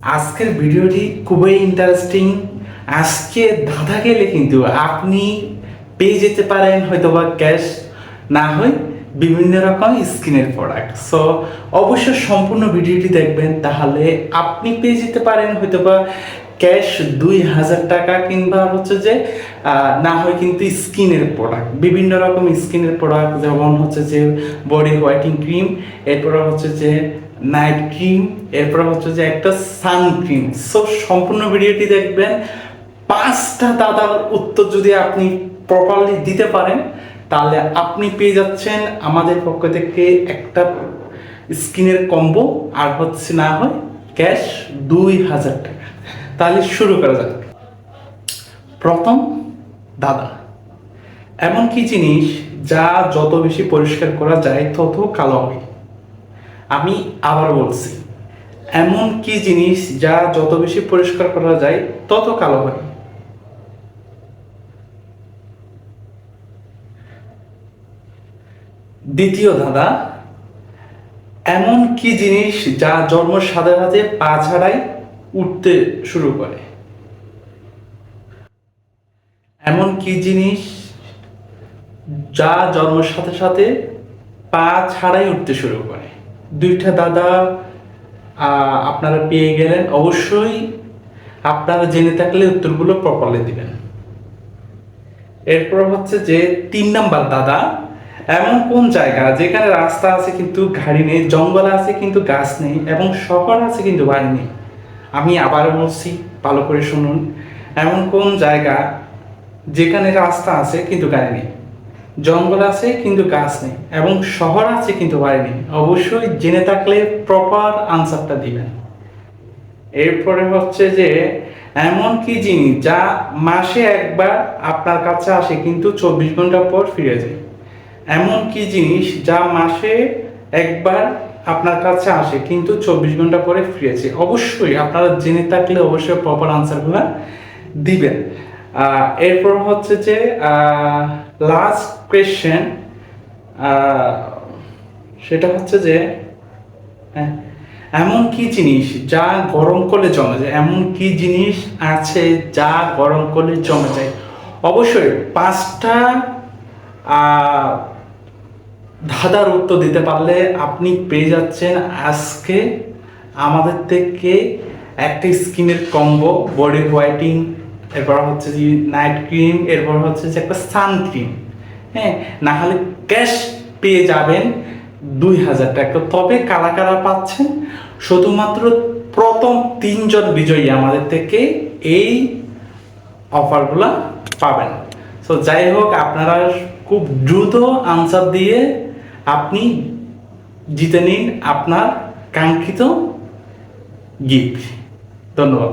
আজকের ভিডিওটি খুবই ইন্টারেস্টিং। আজকে ধাঁধা গেলে কিন্তু আপনি পেয়ে যেতে পারেন হয়তোবা ক্যাশ, না হয় বিভিন্ন রকম স্কিনের প্রোডাক্ট। সো অবশ্যই সম্পূর্ণ ভিডিওটি দেখবেন, তাহলে আপনি পেয়ে যেতে পারেন হয়তোবা ক্যাশ 2000 টাকা, কিংবা হচ্ছে যে না হয় কিন্তু স্কিনের প্রোডাক্ট, বিভিন্ন রকম স্কিনের প্রোডাক্ট, যেমন হচ্ছে যে বডি হোয়াইটিং ক্রিম, এরপর হচ্ছে যে নাইট ক্রিম, এরপর হচ্ছে যে একটা সানক্রিম। সো সম্পূর্ণ ভিডিওটি দেখবেন। 5টা দাদার উত্তর যদি আপনি প্রপারলি দিতে পারেন, তাহলে আপনি পেয়ে যাচ্ছেন আমাদের পক্ষ থেকে একটা স্কিনের কম্বো, আর হচ্ছে না হয় ক্যাশ 2000 টাকা। তাহলে শুরু করা যাক। প্রথম দাদা, এমন কি জিনিস যা যত বেশি পরিষ্কার করা যায় তত কালো হয়? আমি আবার বলছি, এমন কি জিনিস যা যত বেশি পরিষ্কার করা যায় তত কালো হয়? দ্বিতীয় দাদা, এমন কি জিনিস যা জন্মের সাথে সাথে পা ছাড়াই উঠতে শুরু করে? এমন কি জিনিস যা জন্মের সাথে সাথে পা ছাড়াই উঠতে শুরু করে? দুইটা দাদা আপনারা পেয়ে গেলেন। অবশ্যই আপনারা জেনে থাকলে উত্তরগুলো প্রপারলি দিবেন। এরপর হচ্ছে যে 3 নাম্বার দাদা, এমন কোন জায়গা যেখানে রাস্তা আছে কিন্তু গাড়ি নেই, জঙ্গল আছে কিন্তু গাছ নেই, এবং শহর আছে কিন্তু বাড়ি নেই? আমি আবার বলছি, ভালো করে শুনুন। এমন কোন জায়গা যেখানে রাস্তা আছে কিন্তু গাড়ি নেই, জঙ্গল আছে কিন্তু গাছ নেই, এবং শহর আছে কিন্তু বাড়ি নেই? অবশ্যই জেনে থাকলে প্রপার আনসারটা দিবেন। এরপরে হচ্ছে যে এমন কি জিনিস যা মাসে একবার আপনার কাছে আসে কিন্তু 24 ঘন্টা পর ফিরে যায়? এমন কি জিনিস যা মাসে একবার আপনার কাছে আসে কিন্তু 24 ঘন্টা পরে ফিরে যায়? অবশ্যই আপনারা জেনে থাকলে অবশ্যই প্রপার আনসারগুলো দিবেন। এরপর হচ্ছে যে লাস্ট কোয়েশ্চেন, সেটা হচ্ছে যে হ্যাঁ, এমন কি জিনিস যা গরম করলে জমে যায়? এমন কি জিনিস আছে যা গরম করলে জমে যায়? অবশ্যই 5টা ধাঁধার উত্তর দিতে পারলে আপনি পেয়ে যাচ্ছেন আজকে আমাদের থেকে একটা স্কিনের কম্বো, বডি হোয়াইটিং, এরপর হচ্ছে যে নাইট ক্রিম, এরপর হচ্ছে যে একটা সানক্রিম। হ্যাঁ, না হলে ক্যাশ পেয়ে যাবেন 2000 টাকা। তবে কারা কারা পাচ্ছেন? শুধুমাত্র প্রথম 3জন বিজয়ী আমাদের থেকে এই অফারগুলো পাবেন। সো যাই হোক, আপনারা খুব দ্রুত আনসার দিয়ে আপনি জিতে নিন আপনার কাঙ্ক্ষিত গিফট। ধন্যবাদ।